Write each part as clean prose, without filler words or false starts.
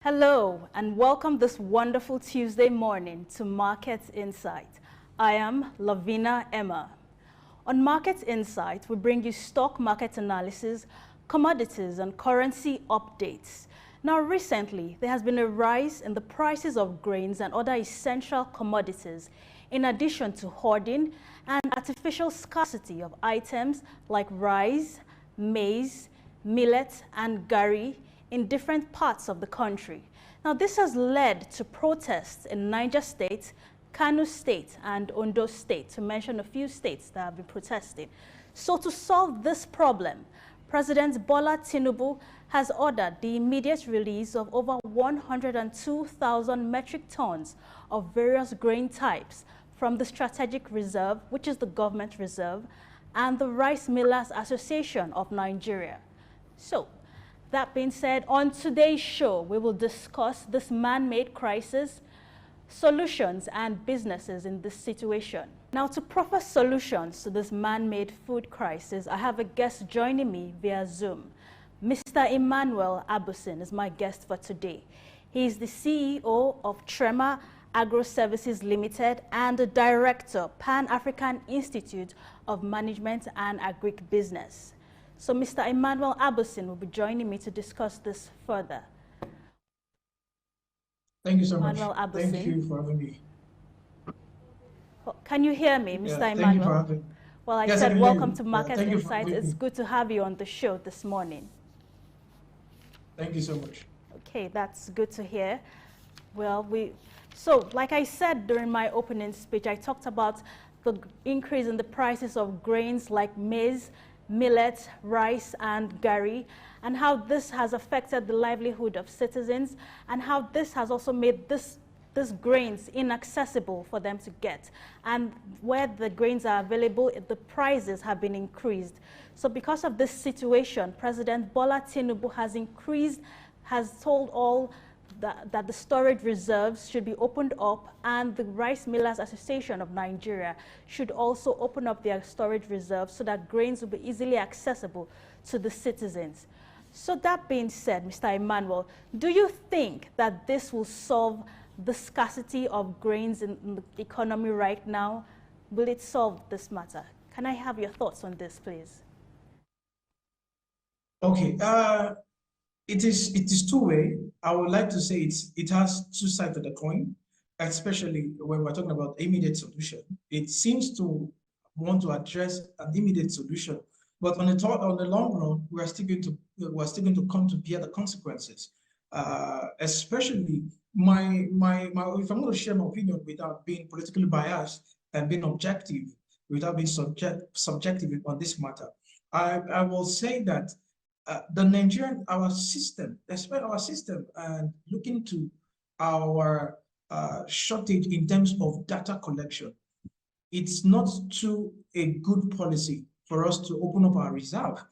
Hello and welcome this wonderful Tuesday morning to Market Insight. I am Lavina Emma. On Market Insight, we bring you stock market analysis, commodities and currency updates. Now recently, there has been a rise in the prices of grains and other essential commodities, in addition to hoarding and artificial scarcity of items like rice, maize, millet and gari in different parts of the country. Now, this has led to protests in Niger State, Kano State, and Ondo State, to mention a few states that have been protesting. So to solve this problem, President Bola Tinubu has ordered the immediate release of over 102,000 metric tons of various grain types from the Strategic Reserve, which is the government reserve, and the Rice Millers Association of Nigeria. So, that being said, on today's show, we will discuss this man-made crisis, solutions and businesses in this situation. Now, to proffer solutions to this man-made food crisis, I have a guest joining me via Zoom. Mr. Emmanuel Abuduhson is my guest for today. He is the CEO of Tremma Agro Services Limited and the Director, Pan-African Institute of Management and Agribusiness. So Mr. Emmanuel Abuduhson will be joining me to discuss this further. Thank you so much. Abuduhson. Thank you for having me. Can you hear me, Mr. Thank Emmanuel? you for having me. Well, I Yes, said welcome to Market Insight. It's me. good to have you on the show this morning. Thank you so much. Okay, that's good to hear. Well, so like I said during my opening speech, I talked about the increase in the prices of grains like maize, millet, rice and gari, and how this has affected the livelihood of citizens, and how this has also made these grains inaccessible for them to get. And where the grains are available, the prices have been increased. So because of this situation, President Bola Tinubu has told all that the storage reserves should be opened up, and the Rice Millers Association of Nigeria should also open up their storage reserves so that grains will be easily accessible to the citizens. So that being said, Mr. Emmanuel, do you think that this will solve the scarcity of grains in the economy right now? Will it solve this matter? Can I have your thoughts on this, please? Okay. It is two-way. I would like to say it has two sides of the coin, especially when we're talking about immediate solution. It seems to want to address an immediate solution, but on the long run, we're still going to come to bear the consequences. Especially if I'm going to share my opinion without being politically biased and being objective, without being subjective on this matter, I will say that our system, and looking to our shortage in terms of data collection, it's not too a good policy for us to open up our reserve.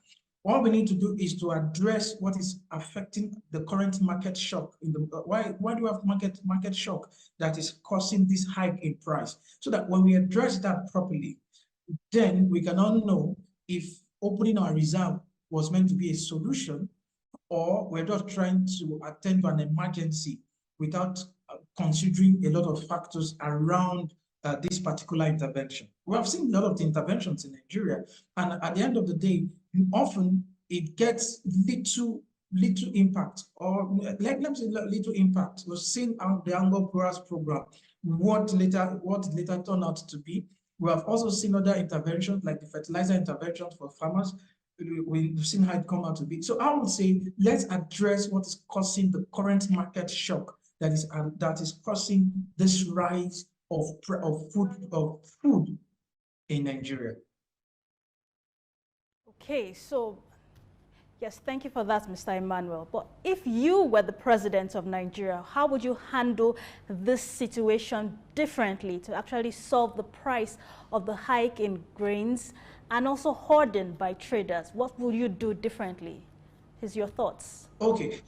What we need to do is to address what is affecting the current market shock. Why do we have market shock that is causing this hike in price? So that when we address that properly, then we can all know if opening our reserve was meant to be a solution, or we're just trying to attend to an emergency without considering a lot of factors around this particular intervention. We have seen a lot of the interventions in Nigeria, and at the end of the day, often it gets little impact, or let me say little impact. We've seen the Agro program, what later turned out to be. We have also seen other interventions like the fertilizer interventions for farmers. We've seen how it come out to be. So I would say let's address what is causing the current market shock that is causing this rise of food in Nigeria. Okay, so yes, thank you for that, Mr. Emmanuel. But if you were the president of Nigeria, how would you handle this situation differently to actually solve the price of the hike in grains and also hoarding by traders? What will you do differently? Here's your thoughts. Okay,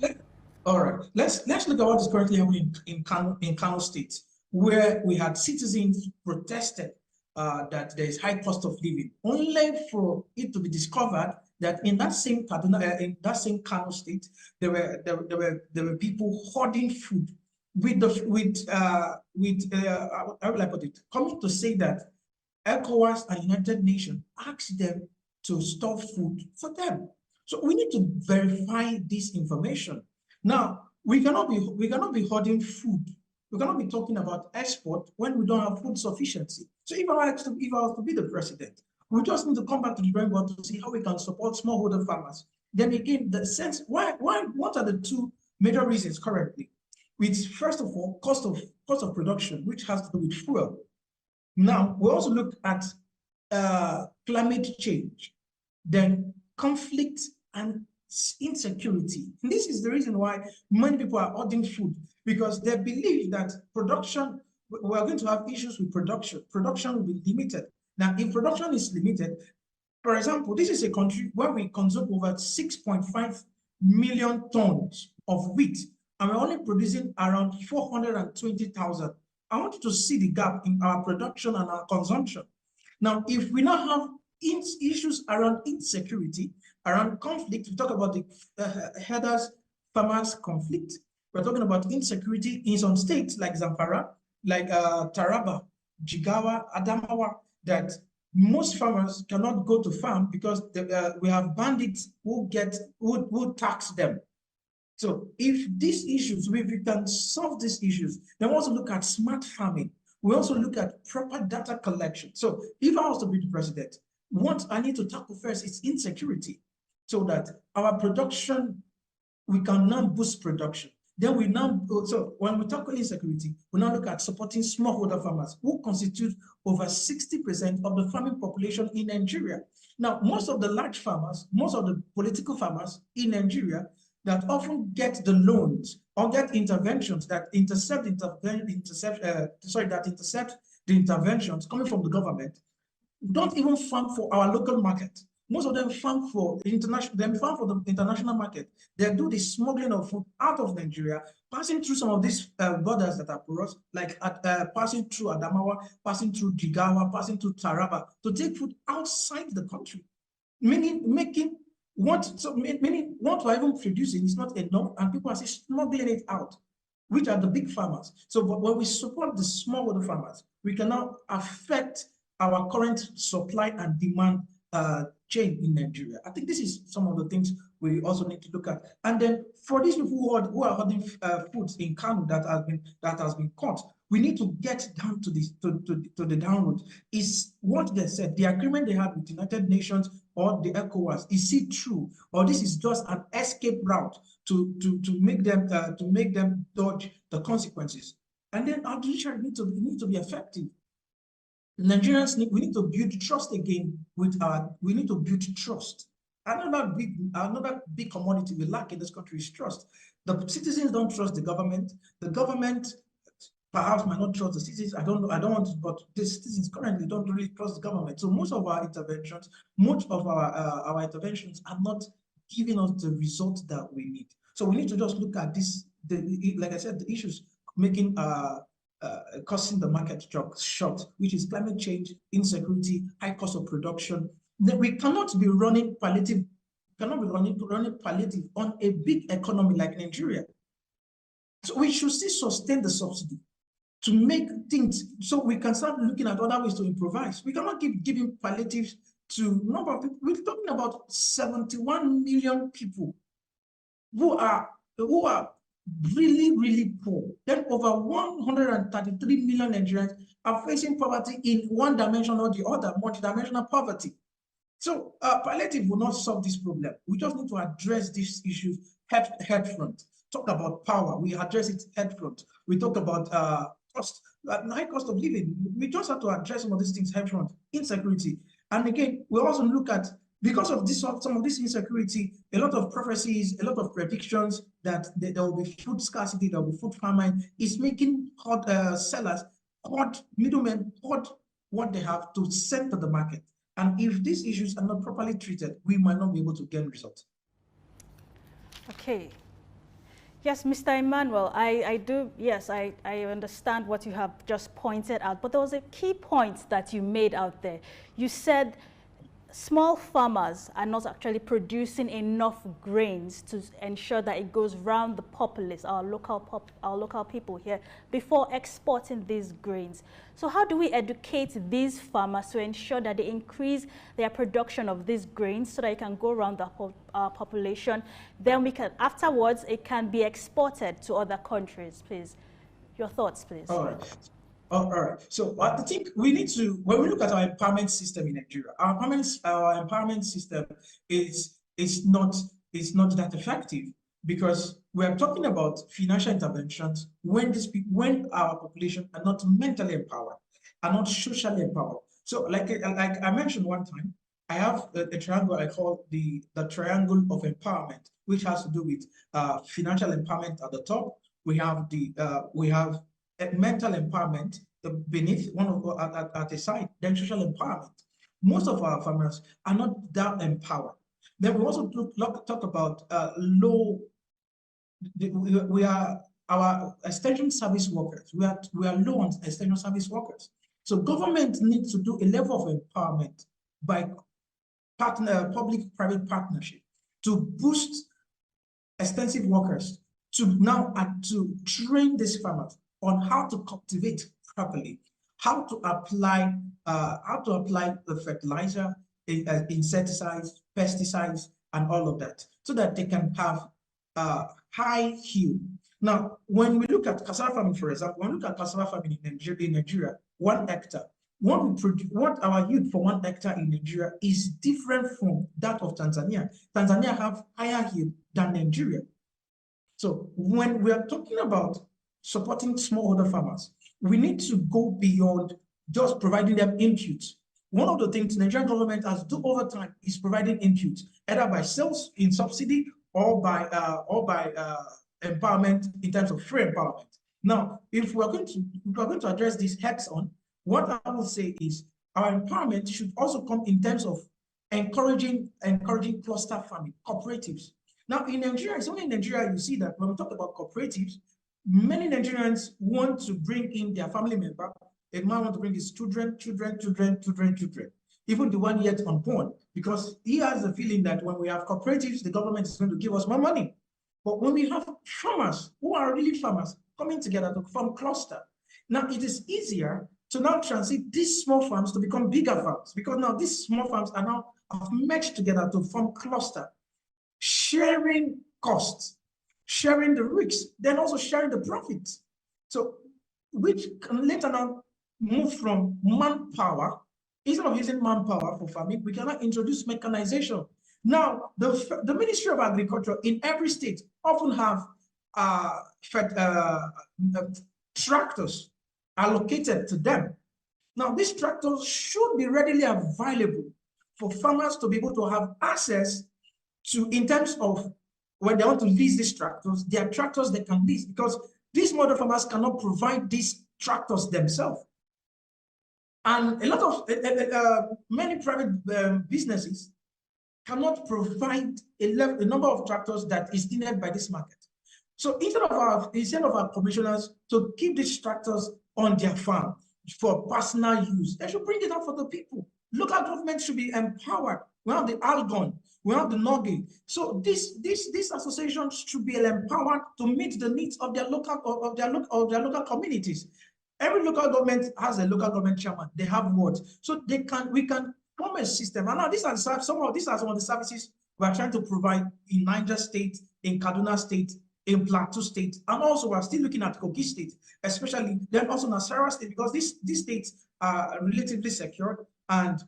all right. Let's look at what is currently happening in Kano State, where we had citizens protested that there is high cost of living, only for it to be discovered that in that same Kaduna, in that same Kano state, there were people hoarding food with how will I put it, coming to say that ECOWAS and United Nations asked them to store food for them. So we need to verify this information. Now, we cannot be hoarding food. We cannot be talking about export when we don't have food sufficiency. So if I was to be the president, we just need to come back to the drawing board to see how we can support smallholder farmers. Then again, the sense what are the two major reasons currently? With first of all, cost of production, which has to do with fuel. Now we also look at climate change, then conflict and insecurity. And this is the reason why many people are hoarding food, because they believe that production, we are going to have issues with production. Production will be limited. Now, if production is limited, for example, this is a country where we consume over 6.5 million tons of wheat, and we're only producing around 420,000. I want you to see the gap in our production and our consumption. Now, if we now have issues around insecurity, around conflict, we talk about the herders-farmers conflict. We're talking about insecurity in some states like Zamfara, like Taraba, Jigawa, Adamawa, that most farmers cannot go to farm because we have bandits who tax them. So if these issues, if we can solve these issues, then we also look at smart farming. We also look at proper data collection. So if I was to be the president, what I need to tackle first is insecurity, so that our production, we can now boost production. Then so when we tackle insecurity, we now look at supporting smallholder farmers who constitute over 60% of the farming population in Nigeria. Now, most of the large farmers, most of the political farmers in Nigeria that often get the loans or get interventions that intercept the interventions coming from the government, don't even farm for our local market. Most of them farm for the international market. They do the smuggling of food out of Nigeria, passing through some of these borders that are porous, like passing through Adamawa, passing through Jigawa, passing through Taraba, to take food outside the country. Meaning what we're even producing is not enough, and people are smuggling it out, which are the big farmers. So when we support the smallholder farmers, we can now affect our current supply and demand chain in Nigeria. I think this is some of the things we also need to look at. And then for these people who are holding foods in Kano that has been caught, we need to get down to this to the downroad. Is what they said, the agreement they had with the United Nations or the ECOWAS, is it true, or this is just an escape route to make them dodge the consequences? And then our judiciary need to be effective. Nigerians we need to build trust again we need to build trust. Another big commodity we lack in this country is trust. The citizens don't trust the government. The government perhaps might not trust the citizens. I don't want to, but the citizens currently don't really trust the government. So most of our interventions are not giving us the results that we need. So we need to just look at this, like I said, the issues making causing the market short, which is climate change, insecurity, high cost of production. That we cannot be running palliative, on a big economy like Nigeria. So we should still sustain the subsidy to make things so we can start looking at other ways to improvise. We cannot keep giving palliatives to a number of people. We're talking about 71 million people who are really, really poor. Then over 133 million Nigerians are facing poverty in one dimension or the other, multidimensional poverty. So palliative will not solve this problem. We just need to address these issues head front. Talk about power, we address it head front. We talk about high cost of living. We just have to address some of these things head front. Insecurity. And again, we also look at, because of this, some of this insecurity, a lot of prophecies, a lot of predictions that there will be food scarcity, there will be food famine, is making sellers, middlemen, what they have to send to the market. And if these issues are not properly treated, we might not be able to get results. Okay. Yes, Mr. Emmanuel, I understand what you have just pointed out, but there was a key point that you made out there. You said small farmers are not actually producing enough grains to ensure that it goes round the populace, our local people here, before exporting these grains. So how do we educate these farmers to ensure that they increase their production of these grains so that it can go around the population? Then we can, afterwards, it can be exported to other countries, please. Your thoughts, please. All right. All right. So I think we need to, when we look at our empowerment system in Nigeria, our empowerment system is not that effective, because we are talking about financial interventions when our population are not mentally empowered, are not socially empowered. So like I mentioned one time, I have a triangle I call the triangle of empowerment, which has to do with financial empowerment at the top. We have mental empowerment beneath one of at the side, then social empowerment. Most of our farmers are not that empowered. Then we also talk about we are our extension service workers. We are low on extension service workers. So government needs to do a level of empowerment by public-private partnership to boost extensive workers to train these farmers on how to cultivate properly, how to apply the fertilizer, insecticides, pesticides, and all of that, so that they can have high yield. Now, when we look at cassava farming, for example, when we look at cassava farming in Nigeria, 1 hectare, what our yield for 1 hectare in Nigeria is different from that of Tanzania. Tanzania have higher yield than Nigeria. So when we are talking about supporting smallholder farmers, we need to go beyond just providing them inputs. One of the things the Nigerian government has done over time is providing inputs, either by sales in subsidy or by empowerment in terms of free empowerment. Now, if we are going to address this heads on, what I will say is our empowerment should also come in terms of encouraging cluster farming, cooperatives. Now, in Nigeria, it's only in Nigeria you see that when we talk about cooperatives, many Nigerians want to bring in their family member. A man wants to bring his children, even the one yet unborn, because he has the feeling that when we have cooperatives, the government is going to give us more money. But when we have farmers who are really farmers coming together to form cluster, now it is easier to now transit these small farms to become bigger farms, because now these small farms are now have merged together to form cluster, sharing costs, sharing the risks, then also sharing the profits. So which can later now move from manpower. Instead of using manpower for farming, we cannot introduce mechanization. Now, the Ministry of Agriculture in every state often have tractors allocated to them. Now, these tractors should be readily available for farmers to be able to have access to, in terms of when they want to lease these tractors, there are tractors they can lease, because these small farmers cannot provide these tractors themselves. And a lot of many private businesses cannot provide a number of tractors that is needed by this market. So instead of our commissioners to keep these tractors on their farm for personal use, they should bring it out for the people. Local government should be empowered. We have the Algon, we have the Nogi. So these associations should be empowered to meet the needs of their local communities. Every local government has a local government chairman. They have wards, so we can form a system. And now these are some of the services we are trying to provide in Niger State, in Kaduna State, in Plateau State, and also we're still looking at Kogi State, especially then also Nasarawa State, because these states are relatively secure and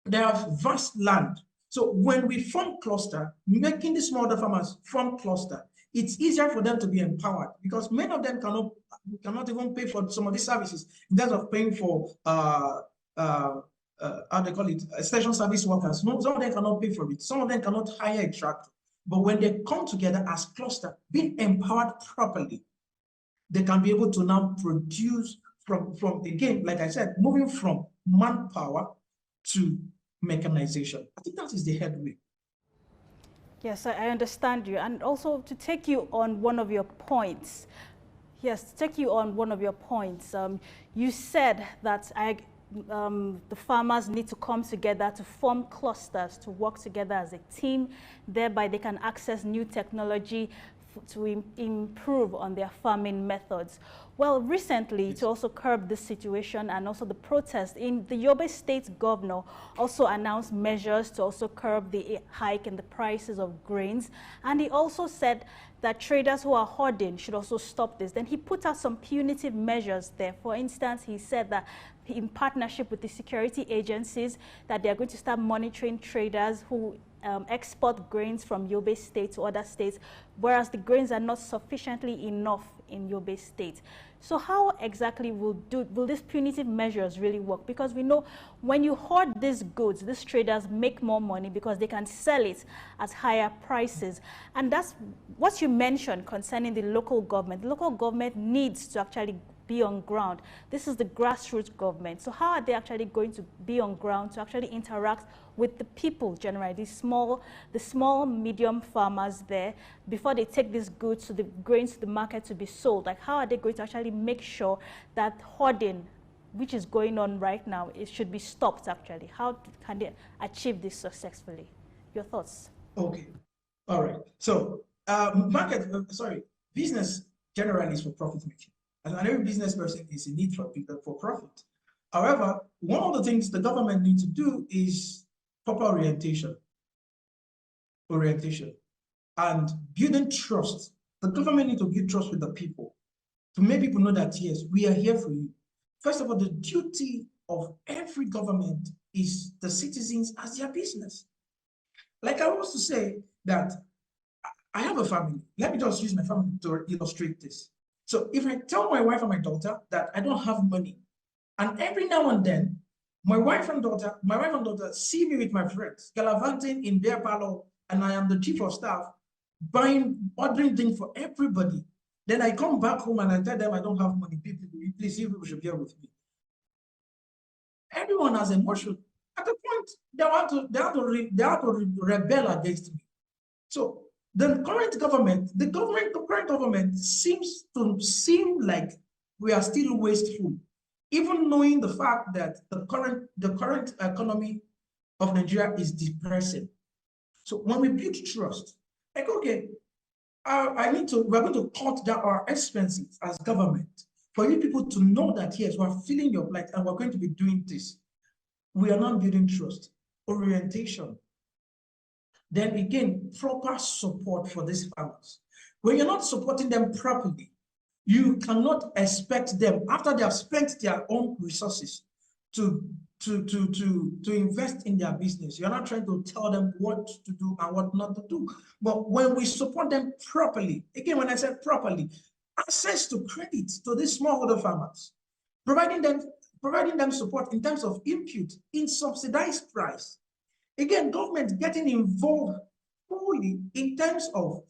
they have vast land. So when we form cluster, making the smallholder farmers form cluster, it's easier for them to be empowered, because many of them cannot even pay for some of these services in terms of paying for how they call it, extension service workers. No, some of them cannot pay for it. Some of them cannot hire a tractor. But when they come together as cluster, being empowered properly, they can be able to now produce from again, like I said, moving from manpower to mechanization. I think that is the headway. Yes, I understand you. And also to take you on one of your points, you said that the farmers need to come together to form clusters, to work together as a team. Thereby, they can access new technology to improve on their farming methods. Well, recently, to also curb this situation and also the protest, the Yobe State governor also announced measures to also curb the hike in the prices of grains. And he also said that traders who are hoarding should also stop this. Then he put out some punitive measures there. For instance, he said that in partnership with the security agencies, that they're going to start monitoring traders who export grains from Yobe State to other states, whereas the grains are not sufficiently enough in Yobe State. So how exactly will these punitive measures really work? Because we know when you hoard these goods, these traders make more money because they can sell it at higher prices. And that's what you mentioned concerning the local government. The local government needs to actually be on ground. This is the grassroots government. So how are they actually going to be on ground to actually interact with the people generally, the small, medium farmers there, before they take these goods to the grains to the market to be sold? Like, how are they going to actually make sure that hoarding, which is going on right now, it should be stopped actually? How can they achieve this successfully? Your thoughts? Okay. All right. So business generally is for profit making. And every business person is in need for profit. However, one of the things the government needs to do is proper orientation, and building trust. The government needs to build trust with the people to make people know that, yes, we are here for you. First of all, the duty of every government is the citizens as their business. Like I was to say that I have a family. Let me just use my family to illustrate this. So if I tell my wife and my daughter that I don't have money, and every now and then, my wife and daughter see me with my friends, gallivanting in their parlor, and I am the chief of staff, ordering things for everybody. Then I come back home and I tell them I don't have money. Please, you people should bear with me. Everyone has emotion. At the point, they have to rebel against me. So the current government seems like we are still wasteful, even knowing the fact that the current economy of Nigeria is depressing. So when we build trust, like, okay, we're going to cut down our expenses as government for you people to know that, yes, we're feeling your plight and we're going to be doing this. We are not building trust, orientation. Then again, proper support for these farmers. When you're not supporting them properly, you cannot expect them, after they have spent their own resources, to invest in their business. You're not trying to tell them what to do and what not to do. But when we support them properly, again, when I said properly, access to credit to these smallholder farmers, providing them support in terms of input in subsidized price. Again, government getting involved fully in terms of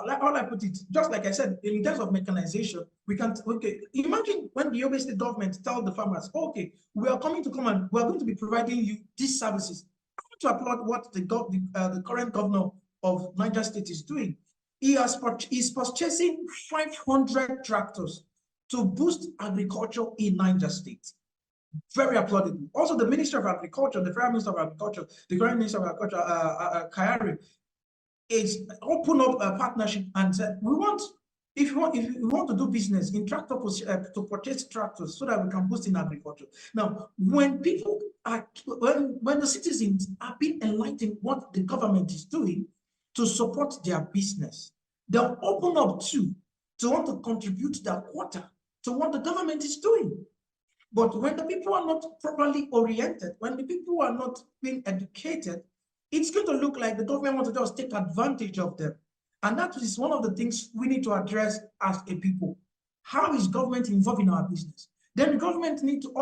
like all I put it, just like I said, in terms of mechanization, imagine when the Yobe State government tell the farmers, okay, we're going to be providing you these services. I want to applaud what the current governor of Niger State is doing. He's purchasing 500 tractors to boost agriculture in Niger State. Very applaudable. Also, the Minister of Agriculture, the Prime Minister of Agriculture, the current Minister of Agriculture, Kayari, is open up a partnership and said, if you want to do business in to purchase tractors so that we can boost in agriculture. Now, when the citizens are being enlightened what the government is doing to support their business, they'll open up to want to contribute their quota to what the government is doing. But when the people are not properly oriented, when the people are not being educated, it's going to look like the government wants to just take advantage of them. And that is one of the things we need to address as a people. How is government involved in our business? Then the government need to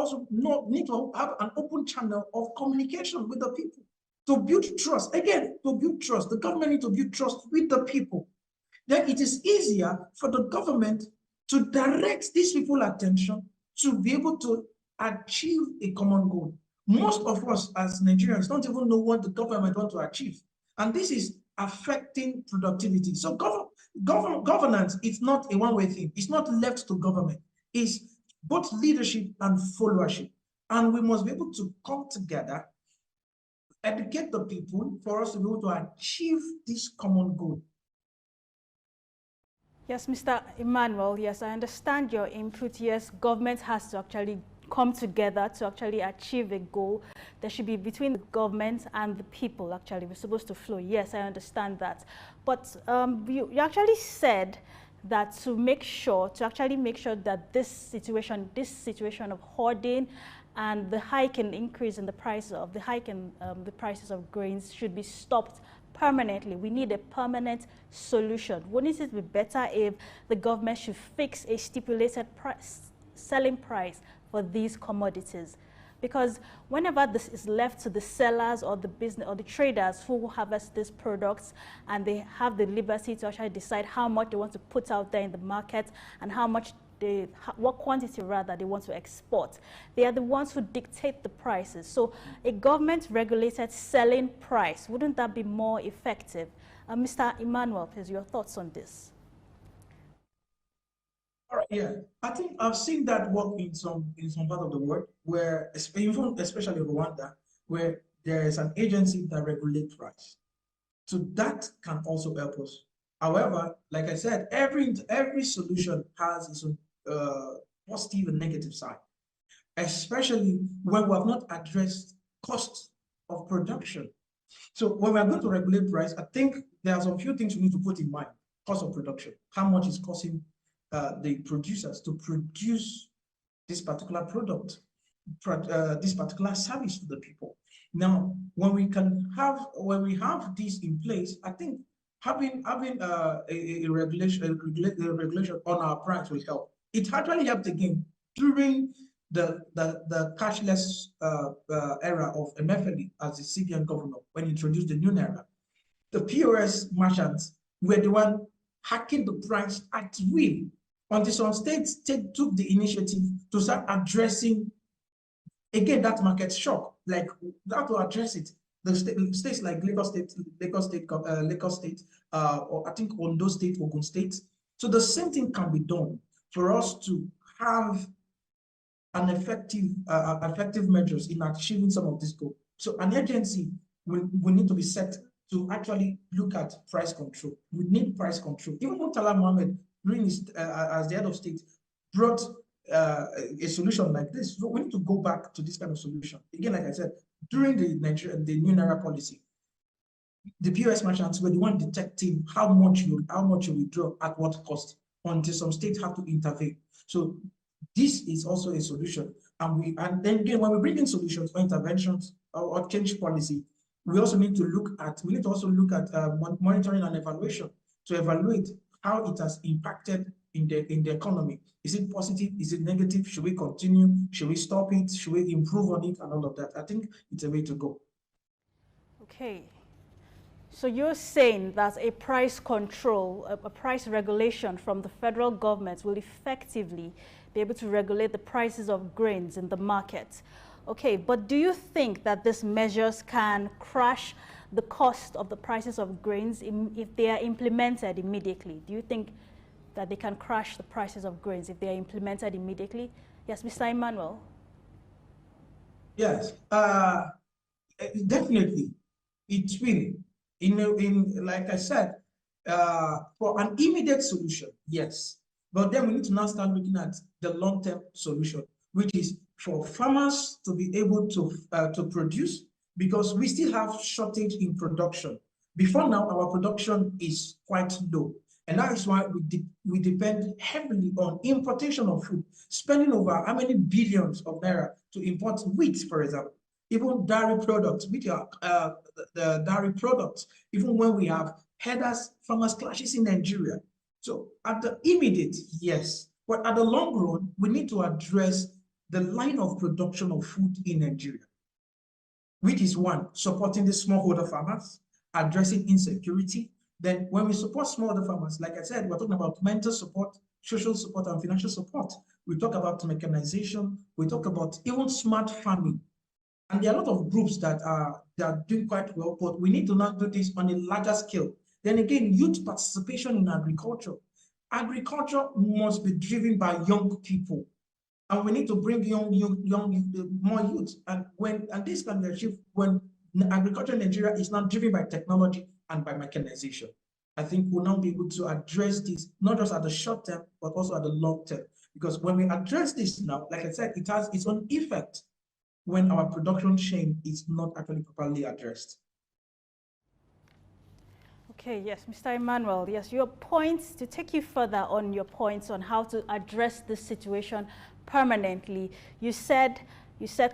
have an open channel of communication with the people to build trust. Again, to build trust, the government needs to build trust with the people. Then it is easier for the government to direct these people's attention to be able to achieve a common goal. Most of us as Nigerians don't even know what the government wants to achieve. And this is affecting productivity. So governance is not a one-way thing. It's not left to government. It's both leadership and followership. And we must be able to come together, educate the people for us to be able to achieve this common goal. Yes, Mr. Emmanuel, yes, I understand your input. Yes, government has to actually come together to actually achieve a goal. There should be between the government and the people, actually. We're supposed to flow. Yes, I understand that. But you actually said that to actually make sure that this situation of hoarding and the hike and increase in the price of the prices of grains should be stopped permanently. We need a permanent solution. Wouldn't it be better if the government should fix a stipulated selling price for these commodities? Because whenever this is left to the sellers or the business or the traders who harvest these products, and they have the liberty to actually decide how much they want to put out there in the market and how much what quantity rather they want to export. They are the ones who dictate the prices. So a government regulated selling price, wouldn't that be more effective? Mr. Emmanuel, please, your thoughts on this. All right, yeah, I think I've seen that work in some part of the world where, especially Rwanda, where there is an agency that regulates price. So that can also help us. However, like I said, every solution has its own positive and negative side, especially when we have not addressed cost of production. So when we are going to regulate price, I think there are some few things we need to put in mind. Cost of production, how much is costing the producers to produce this particular product, this particular service to the people. Now, when we have this in place, I think having a regulation on our price will help. It actually helped again during the cashless era of Emmanuel as the CBN governor when he introduced the new naira. The POS merchants were the one hacking the price at will until some states took the initiative to start addressing again that market shock, like how to address it. The states like Lagos State, or I think Ondo State, Ogun State. So the same thing can be done for us to have an effective measures in achieving some of this goal. So an agency will need to be set to actually look at price control. We need price control. Even Murtala Mohammed, during his, as the head of state, brought a solution like this. So we need to go back to this kind of solution. Again, like I said, during the new Naira policy, the POS merchants were the one detecting how much you withdraw at what cost until some states have to intervene. So this is also a solution. And then again, when we bring in solutions or interventions or change policy, we also need to look at monitoring and evaluation to evaluate how it has impacted in the economy. Is it positive? Is it negative? Should we continue? Should we stop it? Should we improve on it? And all of that. I think it's a way to go. Okay. So you're saying that a price control, a price regulation from the federal government will effectively be able to regulate the prices of grains in the market. Okay, but do you think that these measures can crash the cost of the prices of grains if they are implemented immediately? Do you think that they can crash the prices of grains if they are implemented immediately? Yes, Mr. Emmanuel. Yes, definitely, it will. Like I said, for an immediate solution, yes. But then we need to now start looking at the long-term solution, which is for farmers to be able to produce, because we still have shortage in production. Before now, our production is quite low. And that is why we depend heavily on importation of food, spending over how many billions of naira to import wheat, for example. Even dairy products, which are the dairy products, even when we have herders, farmers clashes in Nigeria. So at the immediate, yes, but at the long run, we need to address the line of production of food in Nigeria, which is one, supporting the smallholder farmers, addressing insecurity. Then when we support smallholder farmers, like I said, we're talking about mental support, social support, and financial support. We talk about mechanization, we talk about even smart farming. And there are a lot of groups that are doing quite well, but we need to now do this on a larger scale. Then again, youth participation in agriculture. Agriculture must be driven by young people. And we need to bring more youth. And this can be achieved when agriculture in Nigeria is now driven by technology and by mechanization. I think we'll now be able to address this, not just at the short term, but also at the long term. Because when we address this now, like I said, it has its own effect when our production chain is not actually properly addressed. Okay, yes, Mr. Emmanuel, yes, your points, to take you further on your points on how to address this situation permanently, you said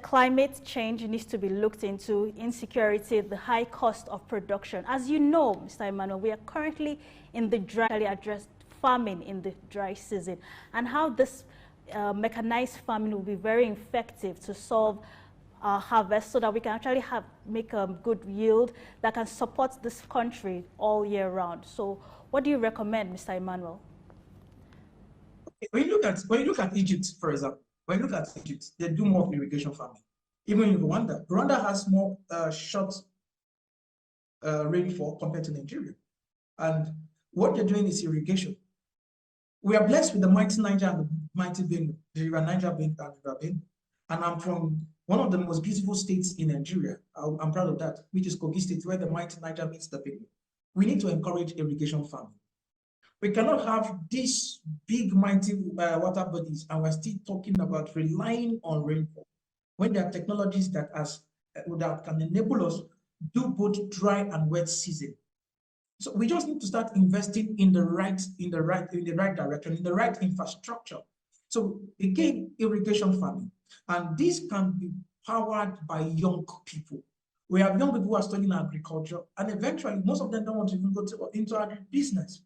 climate change needs to be looked into, insecurity, the high cost of production. As you know, Mr. Emmanuel, we are currently in the dry, addressed farming in the dry season, and how this mechanized farming will be very effective to solve harvest, so that we can actually make a good yield that can support this country all year round. So what do you recommend, Mr. Emmanuel? When you look at Egypt, for example, when you look at Egypt, they do more irrigation farming. Even in Rwanda has more short rainfall compared to Nigeria. And what they're doing is irrigation. We are blessed with the mighty Niger and the mighty Benue, the river Niger and the river Benue. And I'm from one of the most beautiful states in Nigeria. I'm proud of that, which is Kogi State, where the mighty Niger meets the Benue. We need to encourage irrigation farming. We cannot have these big, mighty water bodies, and we're still talking about relying on rainfall when there are technologies that can enable us do both dry and wet season. So we just need to start investing in the right direction, in the right infrastructure. So again, irrigation farming, and this can be powered by young people. We have young people who are studying agriculture, and eventually most of them don't want to even go into agribusiness.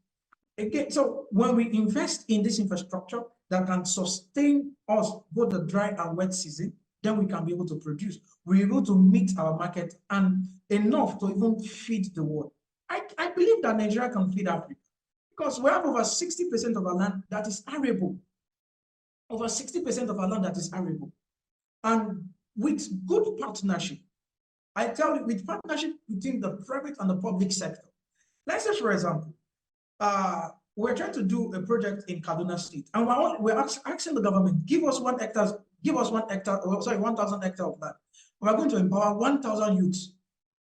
Again, so when we invest in this infrastructure that can sustain us both the dry and wet season, then we can be able to produce. We're able to meet our market and enough to even feed the world. I believe that Nigeria can feed Africa, because we have over 60% of our land that is arable. Over 60% of our land that is arable. And with good partnership, I tell you, with partnership between the private and the public sector. Let's say, for example, we're trying to do a project in Kaduna State, and we're asking the government, give us 1,000 hectares of land. We're going to empower 1,000 youths.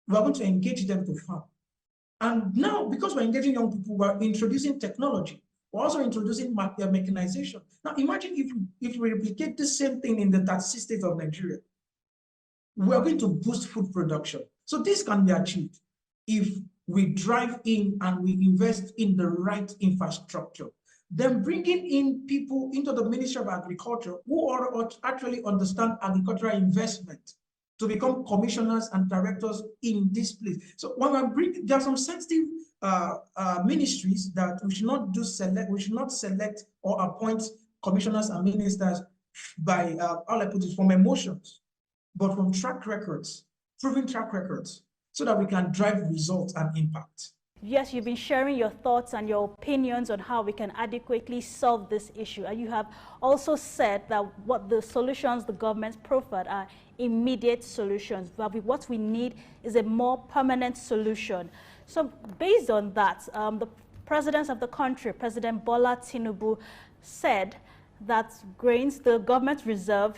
We're going to engage them to farm. And now, because we're engaging young people, we're introducing technology. We're also introducing mechanization. Now, imagine if we replicate the same thing in the 36 states of Nigeria. We are going to boost food production. So this can be achieved if we drive in and we invest in the right infrastructure. Then bringing in people into the Ministry of Agriculture who actually understand agricultural investment to become commissioners and directors in this place. So when I bring, there are some sensitive ministries that we should not select or appoint commissioners and ministers by, how I put it, from emotions, but from track records, proven track records, so that we can drive results and impact. Yes, you've been sharing your thoughts and your opinions on how we can adequately solve this issue. And you have also said that what the solutions the government proffered are immediate solutions, but what we need is a more permanent solution. So based on that, the president of the country, President Bola Tinubu, said that the grains that the government reserve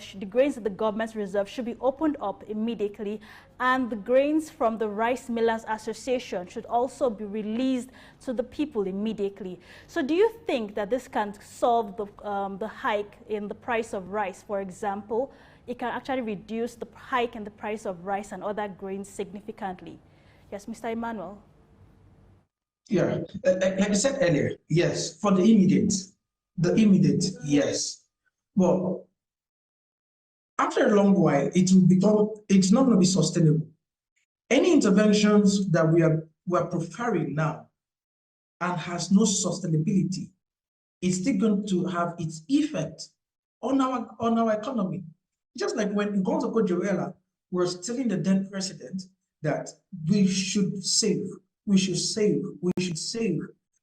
should be opened up immediately, and the grains from the Rice Millers Association should also be released to the people immediately. So do you think that this can solve the hike in the price of rice? For example, it can actually reduce the hike in the price of rice and other grains significantly. Yes, Mr. Emmanuel. Yeah, like I said earlier, yes, for the immediate, yes. Well, after a long while, it's not going to be sustainable. Any interventions that we're preparing now and has no sustainability, it's still going to have its effect on our economy. Just like when Gonzo Joella was telling the then president that we should save,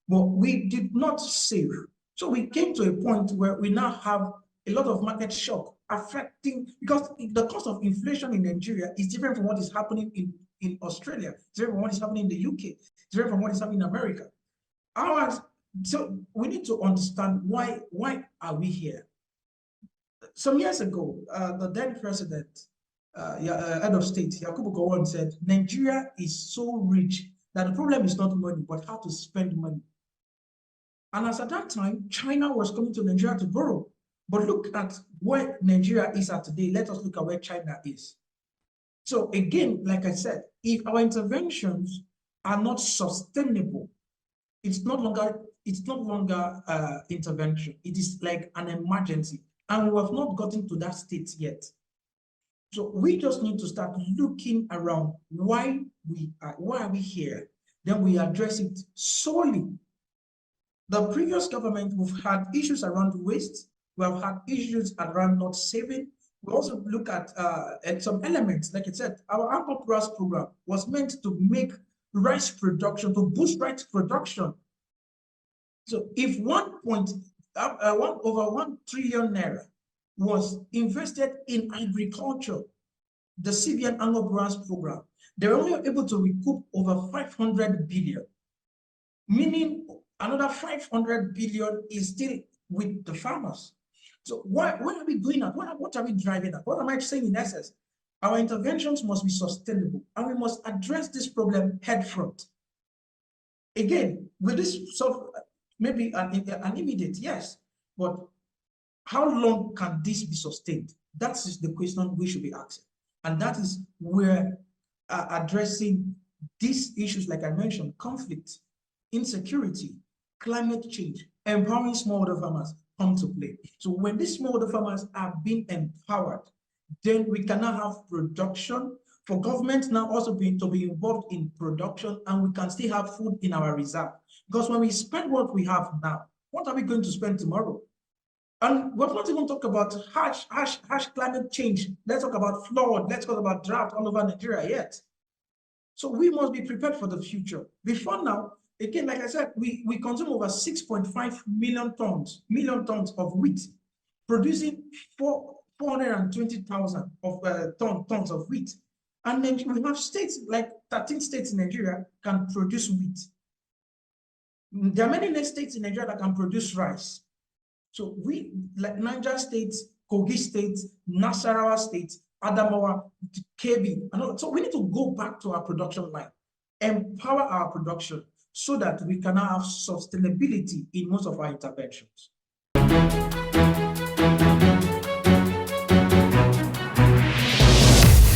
but we did not save. So we came to a point where we now have a lot of market shock affecting, because the cost of inflation in Nigeria is different from what is happening in Australia, it's different from what is happening in the UK, it's different from what is happening in America. So we need to understand why are we here? Some years ago, the then president, head of state, Yakubu Gowon said, Nigeria is so rich that the problem is not money, but how to spend money. And as at that time, China was coming to Nigeria to borrow. But look at where Nigeria is at today. Let us look at where China is. So again, like I said, if our interventions are not sustainable, it's no longer intervention. It is like an emergency, and we have not gotten to that state yet. So we just need to start looking around why are we here? Then we address it solely. The previous government, we've had issues around waste. We have had issues around not saving. We also look at some elements, like I said, our Agro program was meant to make rice production, to boost rice production. So if over 1 trillion naira was invested in agriculture, the CBN Agro program, they were only able to recoup over 500 billion, meaning another 500 billion is still with the farmers. So what are we doing at? What are we driving at? What am I saying in essence? Our interventions must be sustainable, and we must address this problem headfront. Again, will this solve maybe an immediate? Yes, but how long can this be sustained? That is the question we should be asking. And that is where addressing these issues, like I mentioned, conflict, insecurity, climate change, empowering smallholder farmers come to play. So when these smallholder farmers are being empowered, then we cannot have production. For government now also to be involved in production, and we can still have food in our reserve. Because when we spend what we have now, what are we going to spend tomorrow? And we've not even talked about harsh climate change. Let's talk about flood. Let's talk about drought all over Nigeria yet. So we must be prepared for the future. Before now, again, like I said, we consume over 6.5 million tons of wheat, producing 420,000 of tons of wheat. And then we have states, like 13 states in Nigeria can produce wheat. There are many states in Nigeria that can produce rice. So we, like Niger State, Kogi State, Nasarawa State, Adamawa, Kebbi, so we need to go back to our production line, empower our production so that we can have sustainability in most of our interventions.